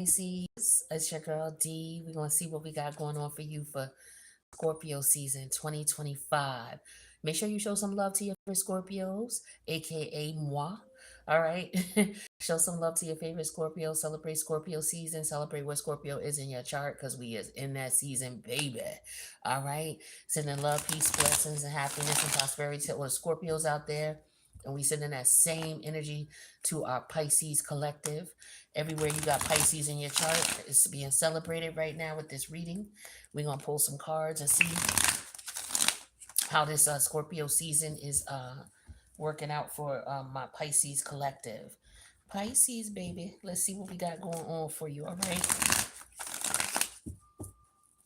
Pisces, it's your girl D. We're gonna see what we got going on for you for Scorpio season 2025. Make sure you show some love to your favorite Scorpios, aka moi. All right. Show some love to your favorite Scorpio. Celebrate Scorpio season. Celebrate what Scorpio is in your chart because we is in that season, baby. All right. Sending love, peace, blessings, and happiness and prosperity to all the Scorpios out there. And we sending that same energy to our Pisces collective. Everywhere you got Pisces in your chart, it's being celebrated right now with this reading. We're going to pull some cards and see how this Scorpio season is working out for my Pisces collective. Pisces, baby. Let's see what we got going on for you, all right?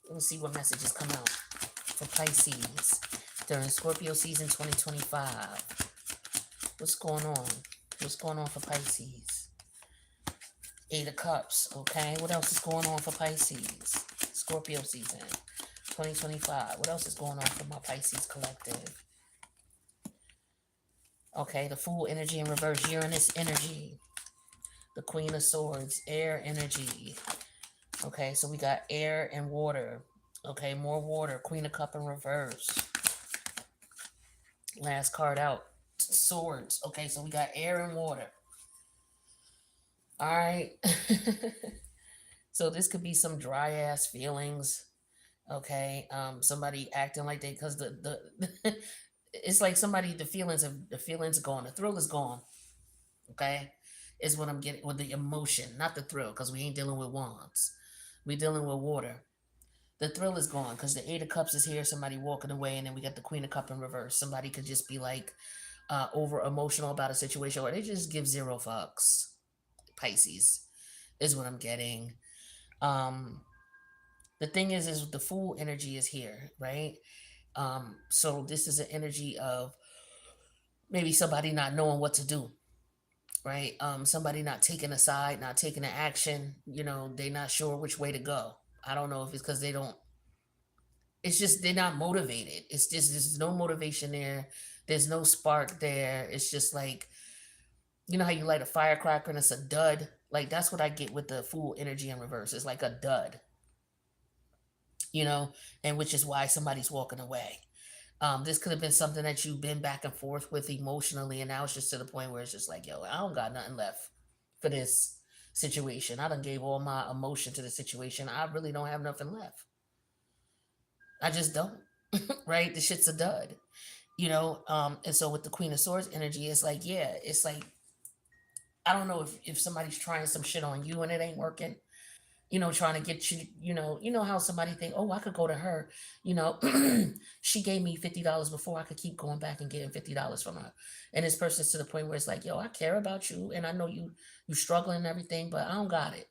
Let's see what messages come out for Pisces during Scorpio season 2025. What's going on? What's going on for Pisces? Eight of Cups, okay? What else is going on for Pisces? Scorpio season 2025. What else is going on for my Pisces collective? Okay, the Fool energy in reverse, Uranus energy, the Queen of Swords, air energy. Okay, so we got air and water. Okay, more water, Queen of Cup in reverse. Last card out, Swords. Okay, so we got air and water. All right. So this could be some dry ass feelings. Okay, somebody acting like they because the it's like somebody the feelings are gone, the thrill is gone. Okay, is what I'm getting with the emotion, not the thrill, because we ain't dealing with wands. We dealing with water. The thrill is gone because the Eight of Cups is here. Somebody walking away, and then we got the Queen of Cup in reverse. Somebody could just be like over emotional about a situation, or they just give zero fucks. Pisces is what I'm getting. Um, the thing is the Fool energy is here, right? So this is an energy of maybe somebody not knowing what to do, right? Somebody not taking a side, not taking an action. They not sure which way to go. I don't know if it's because they don't. It's just they're not motivated. It's just there's no motivation there. There's no spark there. It's just like how you light a firecracker and it's a dud. Like that's what I get with the Fool energy in reverse. It's like a dud, and which is why somebody's walking away. This could have been something that you've been back and forth with emotionally, and now it's just to the point where it's just like, yo, I don't got nothing left for this situation. I done gave all my emotion to the situation. I really don't have nothing left. I just don't. Right? The shit's a dud. And so with the Queen of Swords energy, it's like, yeah, it's like I don't know if somebody's trying some shit on you and it ain't working, trying to get you, how somebody think, oh, I could go to her, you know, she gave me $50 before, I could keep going back and getting $50 from her. And this person's to the point where it's like, yo, I care about you and I know you struggling and everything, but I don't got it.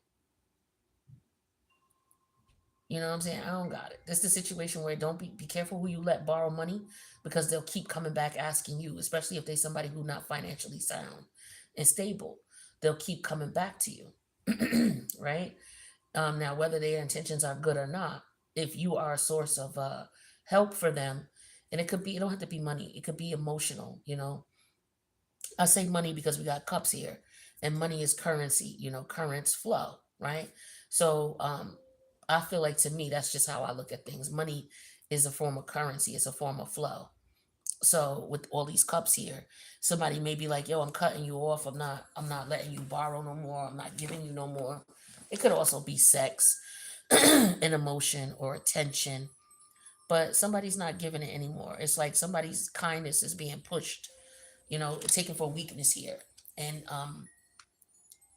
You know what I'm saying? I don't got it. This is a situation where don't be careful who you let borrow money because they'll keep coming back asking you, especially if they somebody who not financially sound and stable. They'll keep coming back to you. Right? Now, whether their intentions are good or not, if you are a source of help for them, and it don't have to be money, it could be emotional. I say money because we got cups here, and money is currency, currents flow, right? So I feel like to me, that's just how I look at things. Money is a form of currency, it's a form of flow. So with all these cups here, somebody may be like, yo, I'm cutting you off. I'm not letting you borrow no more. I'm not giving you no more. It could also be sex, an emotion or attention, but somebody's not giving it anymore. It's like somebody's kindness is being pushed, taken for weakness here. And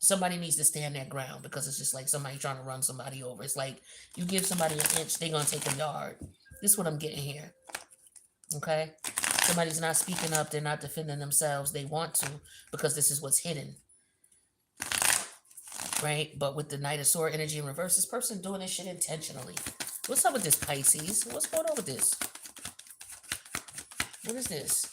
somebody needs to stand their ground because it's just like somebody trying to run somebody over. It's like you give somebody an inch, they're gonna take a yard. This is what I'm getting here. Okay? Somebody's not speaking up, they're not defending themselves. They want to because this is what's hidden. Right? But with the Knight of Sword energy in reverse, this person doing this shit intentionally. What's up with this, Pisces? What's going on with this? What is this?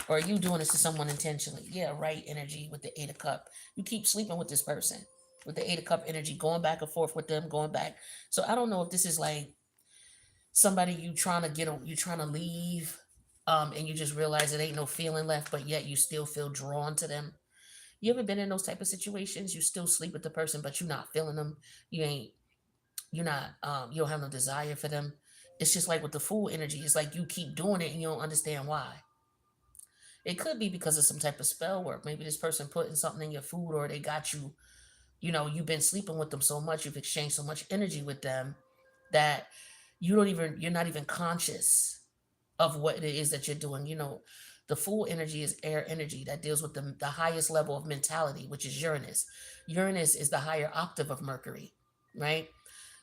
Or are you doing this to someone intentionally? Yeah, right energy with the Eight of Cup. You keep sleeping with this person with the Eight of Cup energy, going back and forth with them, going back. So I don't know if this is like somebody you trying to leave, and you just realize it ain't no feeling left, but yet you still feel drawn to them. You ever been in those type of situations? You still sleep with the person, but you're not feeling them. You ain't. You're not. You don't have no desire for them. It's just like with the fool energy. It's like you keep doing it and you don't understand why. It could be because of some type of spell work. Maybe this person putting something in your food, or they got you. You've been sleeping with them so much, you've exchanged so much energy with them that you're not even conscious of what it is that you're doing. The full energy is air energy that deals with the highest level of mentality, which is Uranus. Uranus is the higher octave of Mercury, right?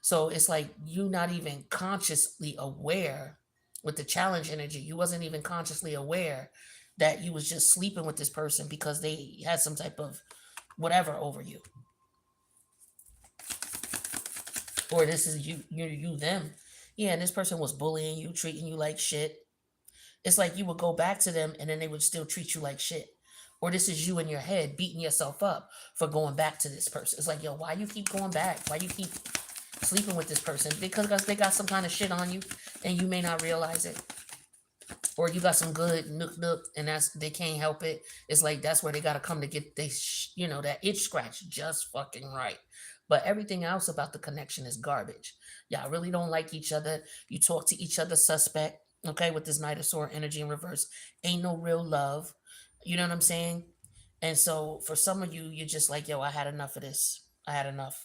So it's like you not even consciously aware with the challenge energy. You wasn't even consciously aware that you was just sleeping with this person because they had some type of whatever over you, or this is you them. Yeah, and this person was bullying you, treating you like shit. It's like you would go back to them and then they would still treat you like shit. Or this is you in your head beating yourself up for going back to this person. It's like, yo, why you keep going back? Why you keep sleeping with this person? Because they got some kind of shit on you and you may not realize it. Or you got some good nook and that's they can't help it. It's like that's where they got to come to get that itch scratch just fucking right. But everything else about the connection is garbage. Y'all really don't like each other. You talk to each other suspect. Okay, with this Knight of Sword energy in reverse, ain't no real love. You know what I'm saying? And so for some of you, you're just like, yo, I had enough of this. I had enough.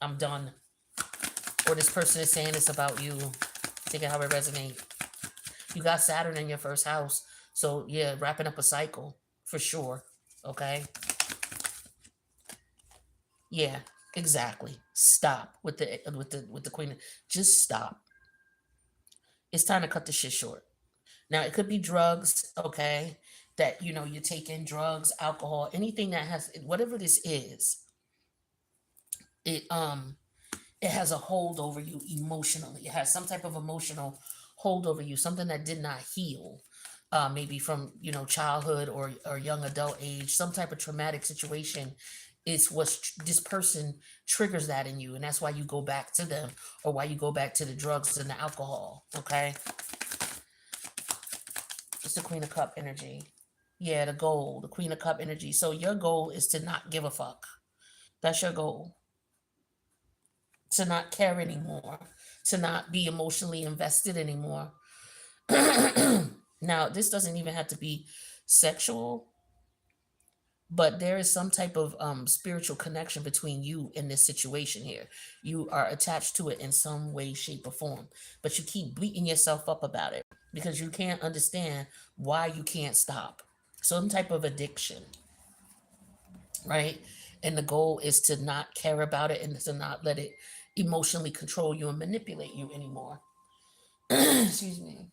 I'm done. Or this person is saying this about you. Take it how it resonates. You got Saturn in your first house. So yeah, wrapping up a cycle for sure. Okay? Yeah, exactly. Stop with the queen. Just stop. It's time to cut the shit short. Now it could be drugs, okay? That you're taking drugs, alcohol, anything that has whatever this is, it it has a hold over you emotionally. It has some type of emotional hold over you, something that did not heal, maybe from childhood or young adult age, some type of traumatic situation. It's this person triggers that in you, and that's why you go back to them, or why you go back to the drugs and the alcohol. Okay, it's the Queen of Cup energy. Yeah, the goal, the Queen of Cup energy. So your goal is to not give a fuck. That's your goal. To not care anymore, to not be emotionally invested anymore. Now, this doesn't even have to be sexual, but there is some type of spiritual connection between you and this situation here. You are attached to it in some way, shape, or form, but you keep beating yourself up about it because you can't understand why you can't stop. Some type of addiction, right? And the goal is to not care about it and to not let it emotionally control you and manipulate you anymore. Excuse me.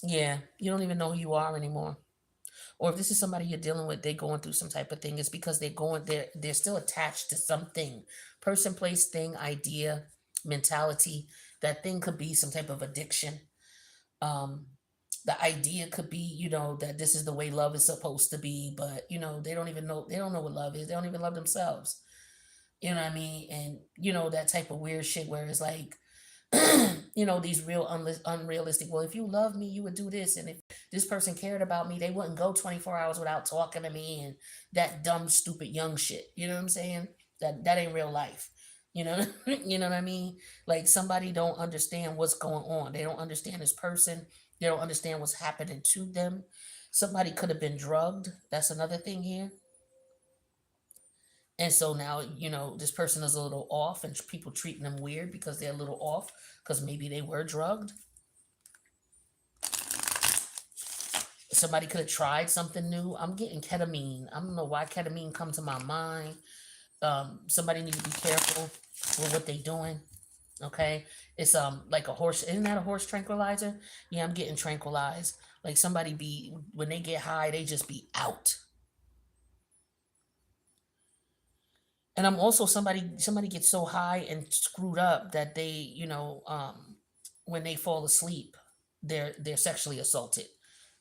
Yeah, you don't even know who you are anymore. Or if this is somebody you're dealing with, they're going through some type of thing. It's because they're still attached to something, person, place, thing, idea, mentality. That thing could be some type of addiction. Um, the idea could be, that this is the way love is supposed to be, but they don't even know. They don't know what love is. They don't even love themselves. You know what I mean? And that type of weird shit where it's like, these real unrealistic. Well, if you love me, you would do this, and if this person cared about me, they wouldn't go 24 hours without talking to me, and that dumb, stupid, young shit. You know what I'm saying? That ain't real life. You know, you know what I mean? Like somebody don't understand what's going on. They don't understand this person. They don't understand what's happening to them. Somebody could have been drugged. That's another thing here. And so now, this person is a little off and people treating them weird because they're a little off because maybe they were drugged. Somebody could have tried something new. I'm getting ketamine. I don't know why ketamine comes to my mind. Somebody need to be careful with what they doing. Okay. It's like a horse. Isn't that a horse tranquilizer? Yeah, I'm getting tranquilized. Like somebody be when they get high, they just be out. And I'm also somebody gets so high and screwed up that they when they fall asleep they're sexually assaulted.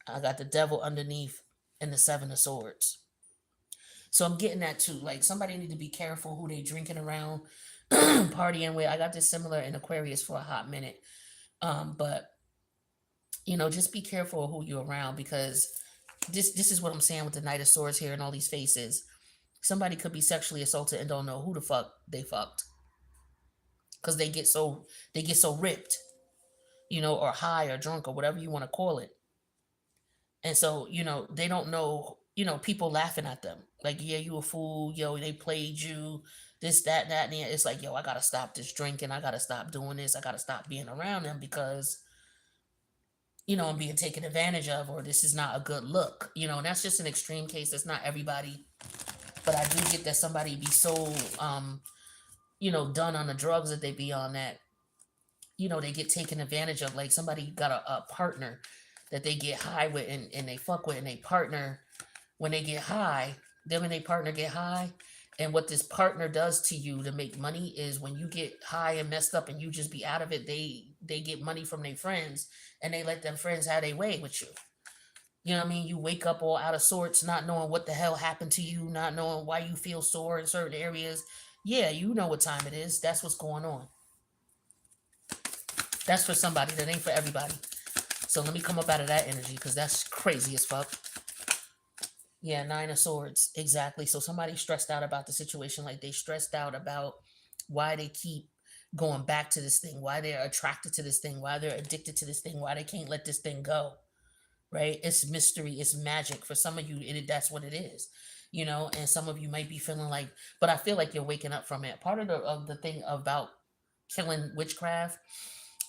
I got the devil underneath and the seven of swords. So I'm getting that too. Like somebody need to be careful who they drinking around. partying with. I got this similar in Aquarius for a hot minute. But just be careful of who you're around, because this is what I'm saying with the Knight of Swords here and all these faces. Somebody could be sexually assaulted and don't know who the fuck they fucked, because they get so ripped, or high or drunk or whatever you want to call it. And so, they don't know, people laughing at them. Like, yeah, you a fool, yo, they played you, this, that, and the it's like, yo, I gotta stop this drinking, I gotta stop doing this, I gotta stop being around them because, I'm being taken advantage of, or this is not a good look. And that's just an extreme case. That's not everybody. But I do get that somebody be so done on the drugs that they be on, that they get taken advantage of. Like, somebody got a partner that they get high with, and they fuck with, and they partner when they get high, them and they partner get high. And what this partner does to you to make money is, when you get high and messed up and you just be out of it, they get money from their friends, and they let them friends have their way with you. You know what I mean? You wake up all out of sorts, not knowing what the hell happened to you, not knowing why you feel sore in certain areas. Yeah, you know what time it is. That's what's going on. That's for somebody. That ain't for everybody. So let me come up out of that energy, because that's crazy as fuck. Yeah, Nine of Swords. Exactly. So somebody's stressed out about the situation. Like, they stressed out about why they keep going back to this thing, why they're attracted to this thing, why they're addicted to this thing, why they can't let this thing go. Right? It's mystery, it's magic. For some of you, that's what it is. And some of you might be feeling like, but I feel like you're waking up from it. Part of the thing about killing witchcraft,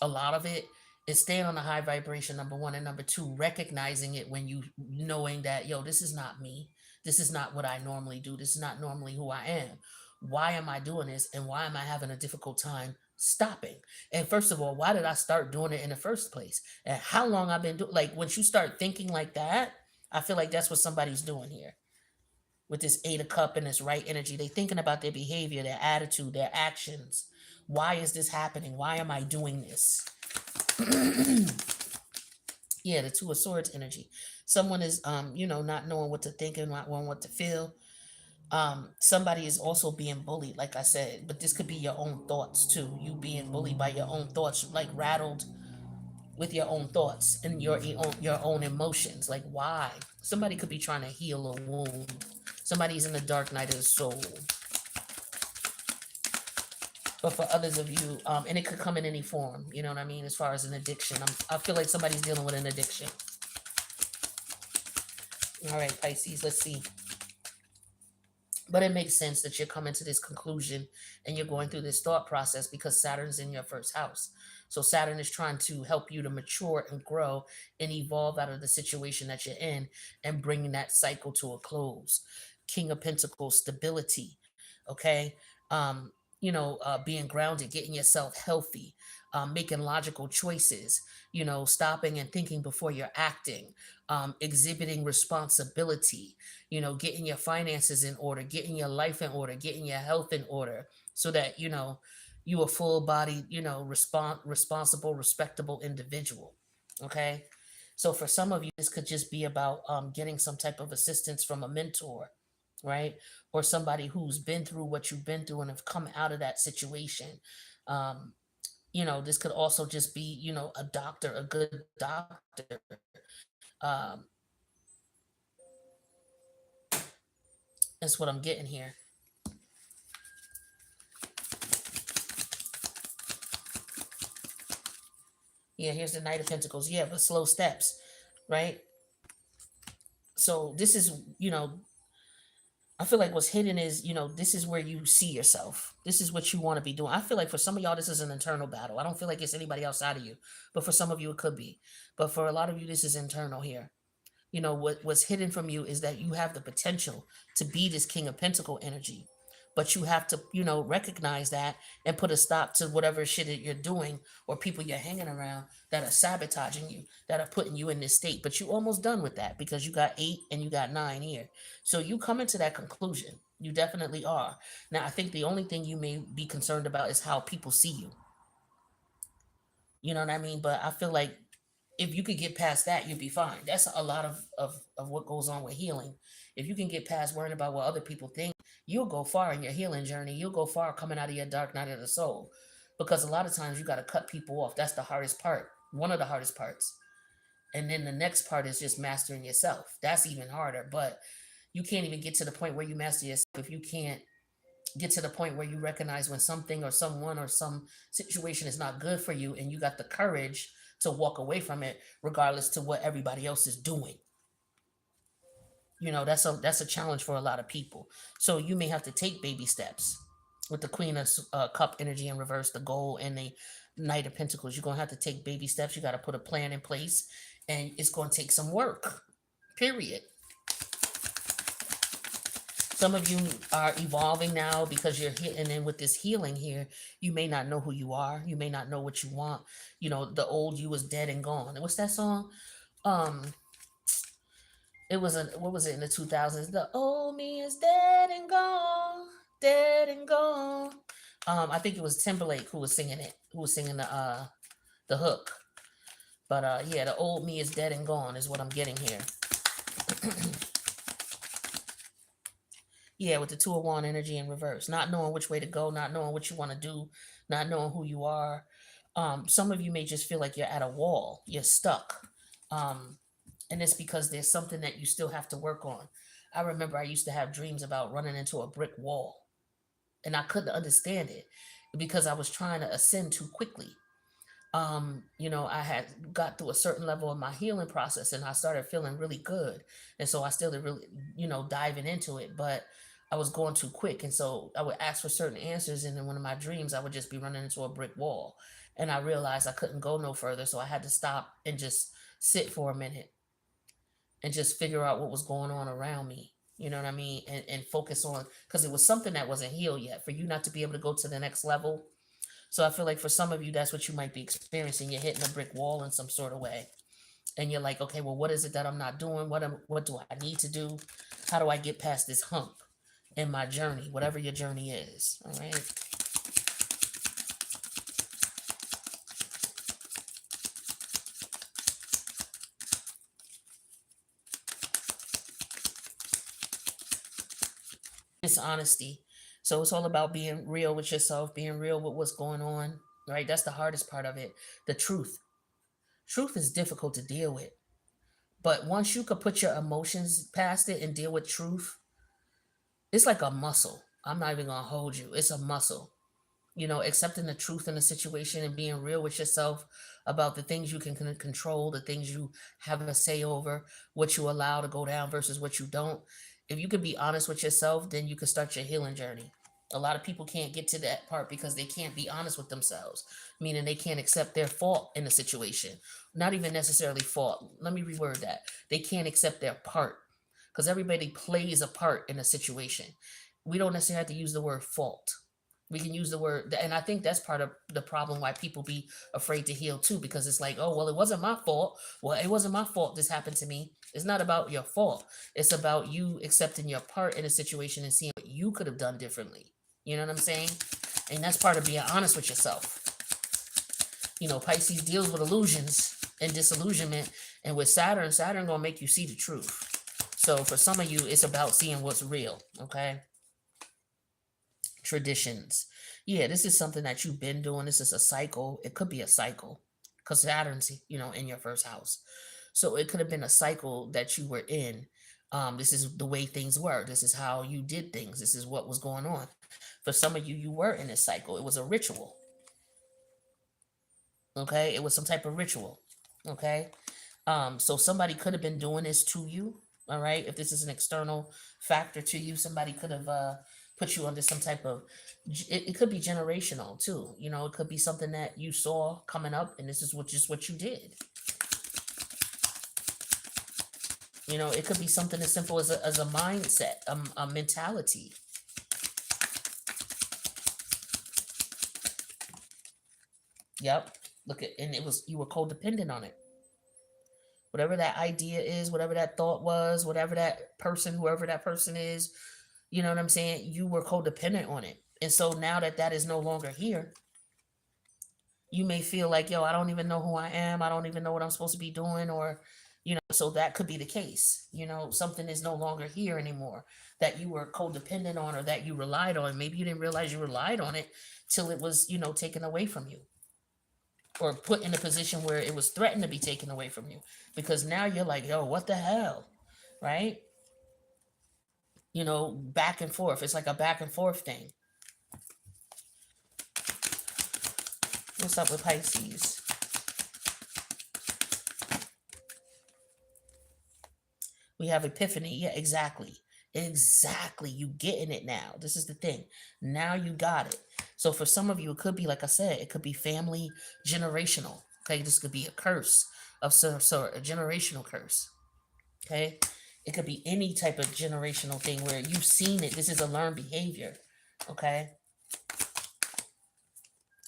a lot of it is staying on a high vibration, number one, and number two, recognizing it when you knowing that, yo, this is not me. This is not what I normally do. This is not normally who I am. Why am I doing this? And why am I having a difficult time stopping? And first of all, why did I start doing it in the first place? And how long I've been doing, like, once you start thinking like that, I feel like that's what somebody's doing here with this Eight of Cup and this right energy. They thinking about their behavior, their attitude, their actions. Why is this happening? Why am I doing this? Yeah, the Two of Swords energy. Someone is not knowing what to think and not knowing what to feel. Somebody is also being bullied, like I said, but this could be your own thoughts too. You being bullied by your own thoughts, like rattled with your own thoughts and your own emotions. Like, why? Somebody could be trying to heal a wound. Somebody's in the dark night of the soul. But for others of you, and it could come in any form, you know what I mean? As far as an addiction, I feel like somebody's dealing with an addiction. All right, Pisces, let's see. But it makes sense that you're coming to this conclusion and you're going through this thought process because Saturn's in your first house. So Saturn is trying to help you to mature and grow and evolve out of the situation that you're in and bringing that cycle to a close. King of Pentacles, stability, okay? Being grounded, getting yourself healthy, making logical choices, stopping and thinking before you're acting, exhibiting responsibility, getting your finances in order, getting your life in order, getting your health in order, so that you a full body, responsible, respectable individual. Okay. So for some of you, this could just be about getting some type of assistance from a mentor, right? Or somebody who's been through what you've been through and have come out of that situation. Um, this could also just be, a doctor, a good doctor. Um, that's what I'm getting here. Yeah, here's the Knight of Pentacles. Yeah, but slow steps, right? So this is, I feel like what's hidden is, this is where you see yourself. This is what you want to be doing. I feel like for some of y'all, this is an internal battle. I don't feel like it's anybody outside of you, but for some of you, it could be. But for a lot of you, this is internal here. What's hidden from you is that you have the potential to be this King of Pentacle energy, but you have to recognize that and put a stop to whatever shit that you're doing or people you're hanging around that are sabotaging you, that are putting you in this state. But you almost done with that because you got 8 and you got 9 here, so you come into that conclusion. You definitely are. Now, I think the only thing you may be concerned about is how people see you. You know what I mean? But I feel like if you could get past that, you'd be fine. That's a lot of what goes on with healing. If you can get past worrying about what other people think, you'll go far in your healing journey. You'll go far coming out of your dark night of the soul. Because a lot of times you got to cut people off. That's the hardest part. One of the hardest parts. And then the next part is just mastering yourself. That's even harder. But you can't even get to the point where you master yourself if you can't get to the point where you recognize when something or someone or some situation is not good for you, and you got the courage to walk away from it regardless to what everybody else is doing. That's a challenge for a lot of people. So you may have to take baby steps with the Queen of Cup energy in reverse, the Gold, and the Knight of Pentacles. You're going to have to take baby steps. You got to put a plan in place, and it's going to take some work, period. Some of you are evolving now because you're here, and then with this healing here, you may not know who you are. You may not know what you want. The old you is dead and gone. And what's that song? Um, it was what was it in the 2000s? The old me is dead and gone, dead and gone. I think it was Timberlake who was singing it, who was singing the hook. But yeah, the old me is dead and gone is what I'm getting here. Yeah, with the Two of Wands energy in reverse, not knowing which way to go, not knowing what you want to do, not knowing who you are. Some of you may just feel like you're at a wall, you're stuck. And it's because there's something that you still have to work on. I remember I used to have dreams about running into a brick wall, and I couldn't understand it because I was trying to ascend too quickly. I had got through a certain level of my healing process, and I started feeling really good. And so I still did really, diving into it, but I was going too quick. And so I would ask for certain answers. And in one of my dreams, I would just be running into a brick wall. And I realized I couldn't go no further. So I had to stop and just sit for a minute and just figure out what was going on around me. You know what I mean? And focus on, because it was something that wasn't healed yet. For you not to be able to go to the next level. So I feel like for some of you, that's what you might be experiencing. You're hitting a brick wall in some sort of way. And you're like, okay, well, what is it that I'm not doing? What do I need to do? How do I get past this hump in my journey, whatever your journey is? All right. Dishonesty. So it's all about being real with yourself, being real with what's going on, right? That's the hardest part of it. The truth. Truth is difficult to deal with. But once you could put your emotions past it and deal with truth, it's like a muscle. I'm not even going to hold you. It's a muscle. Accepting the truth in the situation and being real with yourself about the things you can control, the things you have a say over, what you allow to go down versus what you don't. If you could be honest with yourself, then you can start your healing journey. A lot of people can't get to that part because they can't be honest with themselves, meaning they can't accept their fault in the situation. Not even necessarily fault. Let me reword that. They can't accept their part because everybody plays a part in a situation. We don't necessarily have to use the word fault. We can use the word, and I think that's part of the problem why people be afraid to heal too, because it's like, oh, well, it wasn't my fault. Well, it wasn't my fault this happened to me. It's not about your fault. It's about you accepting your part in a situation and seeing what you could have done differently. You know what I'm saying? And that's part of being honest with yourself. Pisces deals with illusions and disillusionment, and with Saturn gonna make you see the truth. So for some of you, it's about seeing what's real, okay? Traditions. Yeah, this is something that you've been doing. This is a cycle. It could be a cycle because Saturn's, in your first house. So it could have been a cycle that you were in. This is the way things were. This is how you did things. This is what was going on. For some of you, you were in this cycle. It was a ritual. Okay? It was some type of ritual. Okay? So somebody could have been doing this to you. All right? If this is an external factor to you, somebody could have put you under some type of, it could be generational too. It could be something that you saw coming up, and this is just what you did. It could be something as simple as a mindset, a mentality. Yep. Look at, and you were codependent on it. Whatever that idea is, whatever that thought was, whatever that person, whoever that person is, you know what I'm saying? You were codependent on it. And so now that is no longer here, you may feel like, yo, I don't even know who I am. I don't even know what I'm supposed to be doing, or So that could be the case. Something is no longer here anymore that you were codependent on or that you relied on. Maybe you didn't realize you relied on it till it was, taken away from you or put in a position where it was threatened to be taken away from you because now you're like, yo, what the hell? Right? Back and forth. It's like a back and forth thing. What's up with Pisces? We have epiphany. Yeah, exactly. Exactly. You getting it now. This is the thing. Now you got it. So for some of you, it could be, like I said, it could be family generational. Okay. This could be a curse of some sort, a generational curse. Okay. It could be any type of generational thing where you've seen it. This is a learned behavior. Okay.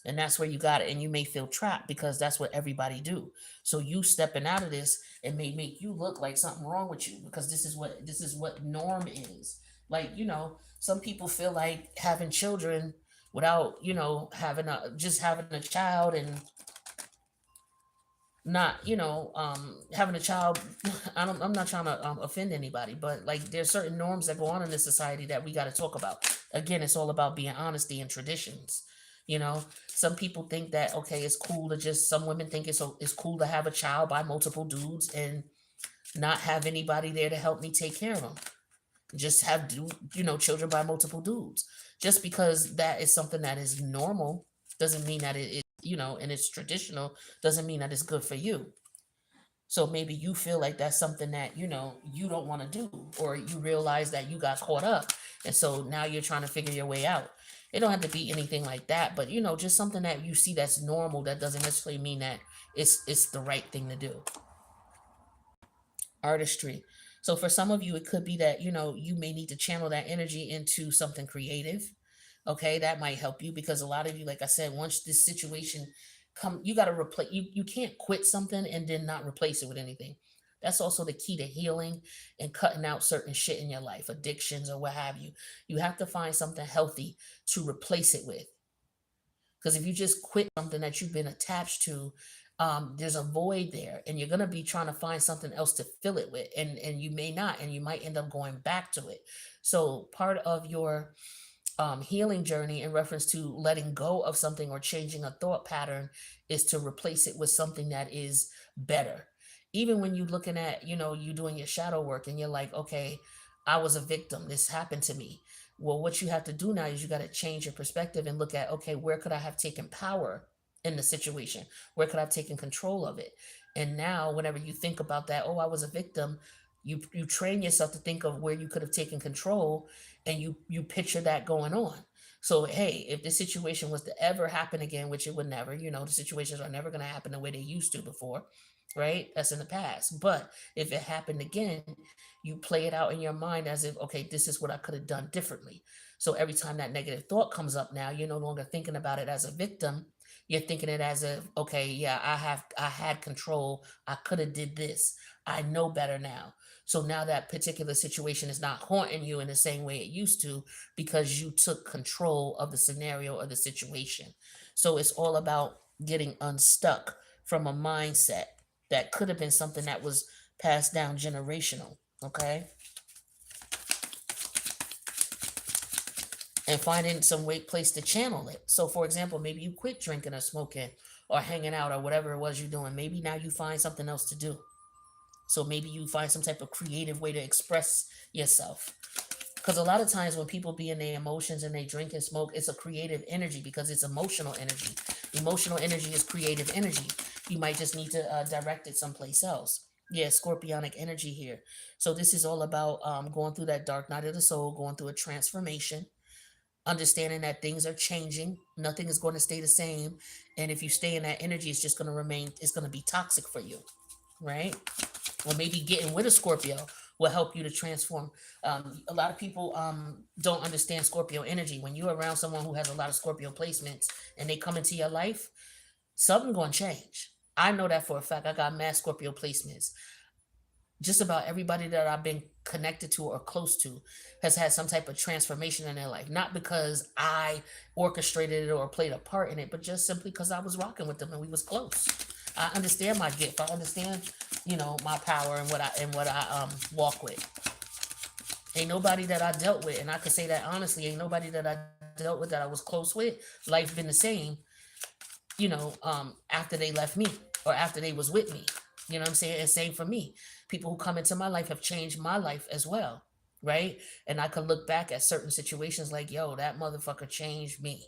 And that's where you got it, and you may feel trapped because that's what everybody do. So you stepping out of this, it may make you look like something wrong with you because this is what norm is. Like, some people feel like having children without, having a child and not, having a child. I'm not trying to offend anybody, but like there's certain norms that go on in this society that we got to talk about. Again, it's all about being honesty and traditions. Some people think that, okay, it's cool to just, some women think it's cool to have a child by multiple dudes and not have anybody there to help me take care of them. Just have children by multiple dudes. Just because that is something that is normal doesn't mean that it is, and it's traditional, doesn't mean that it's good for you. So maybe you feel like that's something that, you don't want to do, or you realize that you got caught up. And so now you're trying to figure your way out. It don't have to be anything like that, but just something that you see that's normal, that doesn't necessarily mean that it's the right thing to do. Artistry. So for some of you, it could be that, you may need to channel that energy into something creative. Okay, that might help you because a lot of you, like I said, once this situation come, you got to replace, you can't quit something and then not replace it with anything. That's also the key to healing and cutting out certain shit in your life, addictions or what have you. You have to find something healthy to replace it with. Because if you just quit something that you've been attached to, there's a void there, and you're gonna be trying to find something else to fill it with, and you may not, and you might end up going back to it. So part of your healing journey in reference to letting go of something or changing a thought pattern is to replace it with something that is better. Even when you're looking at, you doing your shadow work and you're like, okay, I was a victim. This happened to me. Well, what you have to do now is you got to change your perspective and look at, okay, where could I have taken power in the situation? Where could I have taken control of it? And now, whenever you think about that, oh, I was a victim, you train yourself to think of where you could have taken control, and you picture that going on. So hey, if this situation was to ever happen again, which it would never, the situations are never going to happen the way they used to before, right? That's in the past. But if it happened again, you play it out in your mind as if, okay, this is what I could have done differently. So every time that negative thought comes up now, you're no longer thinking about it as a victim. You're thinking it as if, okay, yeah, I had control. I could have did this. I know better now. So now that particular situation is not haunting you in the same way it used to because you took control of the scenario or the situation. So it's all about getting unstuck from a mindset that could have been something that was passed down generational. Okay. And finding some place to channel it. So, for example, maybe you quit drinking or smoking or hanging out or whatever it was you're doing. Maybe now you find something else to do. So maybe you find some type of creative way to express yourself. Because a lot of times when people be in their emotions and they drink and smoke, it's a creative energy because it's emotional energy. Emotional energy is creative energy. You might just need to direct it someplace else. Yeah, scorpionic energy here. So this is all about going through that dark night of the soul, going through a transformation, understanding that things are changing. Nothing is going to stay the same. And if you stay in that energy, it's just going to remain, it's going to be toxic for you, right? Or maybe getting with a Scorpio will help you to transform. A lot of people don't understand Scorpio energy. When you're around someone who has a lot of Scorpio placements and they come into your life, something's going to change. I know that for a fact. I got mad Scorpio placements. Just about everybody that I've been connected to or close to has had some type of transformation in their life. Not because I orchestrated it or played a part in it, but just simply because I was rocking with them and we was close. I understand my gift. I understand, my power and what I walk with. Ain't nobody that I dealt with, and I could say that honestly, ain't nobody that I dealt with that I was close with. Life been the same, after they left me or after they was with me. You know what I'm saying? And same for me. People who come into my life have changed my life as well, right? And I could look back at certain situations like, yo, that motherfucker changed me,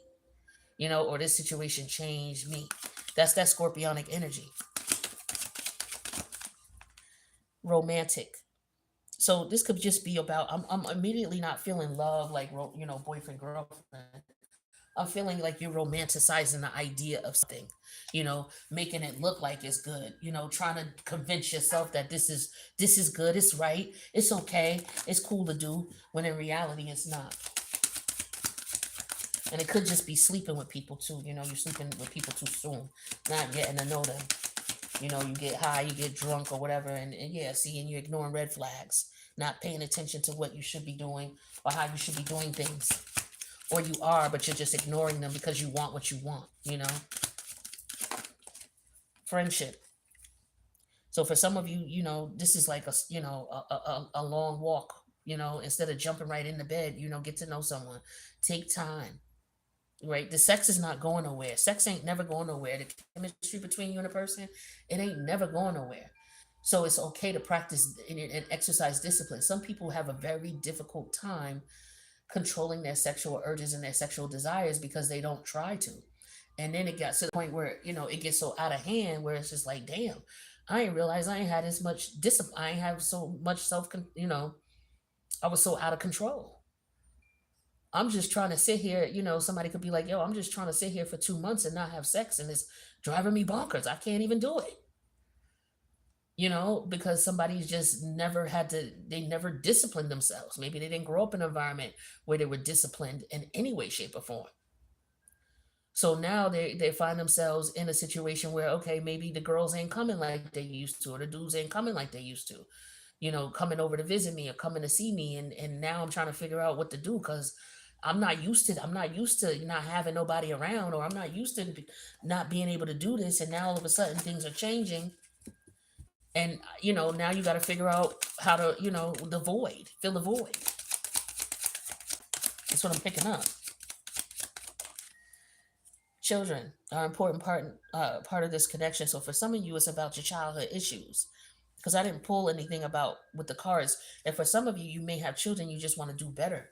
or this situation changed me. That's that scorpionic energy. Romantic. So this could just be about I'm immediately not feeling love like boyfriend girlfriend. I'm feeling like you're romanticizing the idea of something, making it look like it's good, trying to convince yourself that this is good, it's right, it's okay, it's cool to do, when in reality it's not. And it could just be sleeping with people too. You're sleeping with people too soon, not getting to know them. You get high, you get drunk or whatever, and yeah, see, and you're ignoring red flags, not paying attention to what you should be doing or how you should be doing things. Or you are, but you're just ignoring them because you want what you want. Friendship. So for some of you, this is like a long walk. Instead of jumping right into bed, get to know someone. Take time, right? The sex is not going nowhere. Sex ain't never going nowhere. The chemistry between you and a person, it ain't never going nowhere. So it's okay to practice and exercise discipline. Some people have a very difficult time controlling their sexual urges and their sexual desires because they don't try to. And then it got to the point where, it gets so out of hand where it's just like, damn, I ain't realize I ain't had as much discipline. I ain't have so much I was so out of control. I'm just trying to sit here, somebody could be like, yo, I'm just trying to sit here for 2 months and not have sex, and it's driving me bonkers. I can't even do it. Because somebody's just never they never disciplined themselves. Maybe they didn't grow up in an environment where they were disciplined in any way, shape, or form. So now they find themselves in a situation where, okay, maybe the girls ain't coming like they used to, or the dudes ain't coming like they used to, coming over to visit me or coming to see me. And now I'm trying to figure out what to do because I'm not used to not having nobody around, or I'm not used to not being able to do this. And now all of a sudden things are changing. And now you got to figure out how to fill the void. That's what I'm picking up. Children are an important part of this connection. So for some of you, it's about your childhood issues. Because I didn't pull anything about with the cards. And for some of you, you may have children you just want to do better.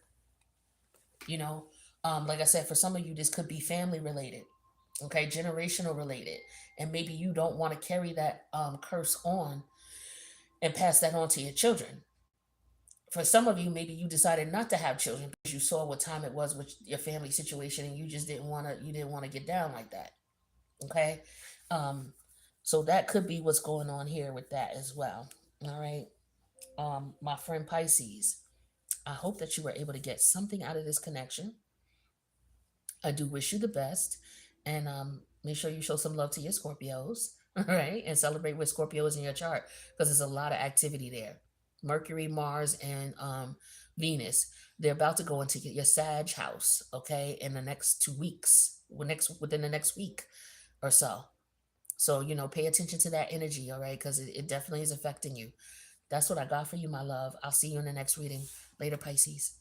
You know, like I said, for some of you, this could be family related, okay, generational related, and maybe you don't want to carry that curse on and pass that on to your children. For some of you, maybe you decided not to have children because you saw what time it was with your family situation, and you just didn't want to get down like that. Okay, um, so that could be what's going on here with that as well. All right, my friend Pisces, I hope that you were able to get something out of this connection. I do wish you the best, and make sure you show some love to your Scorpios, all right, and celebrate with Scorpios in your chart because there's a lot of activity there. Mercury, Mars, and Venus. They're about to go into your Sag house, okay, in the next 2 weeks, within the next week or so. So pay attention to that energy, all right, because it definitely is affecting you. That's what I got for you, my love. I'll see you in the next reading. Later, Pisces.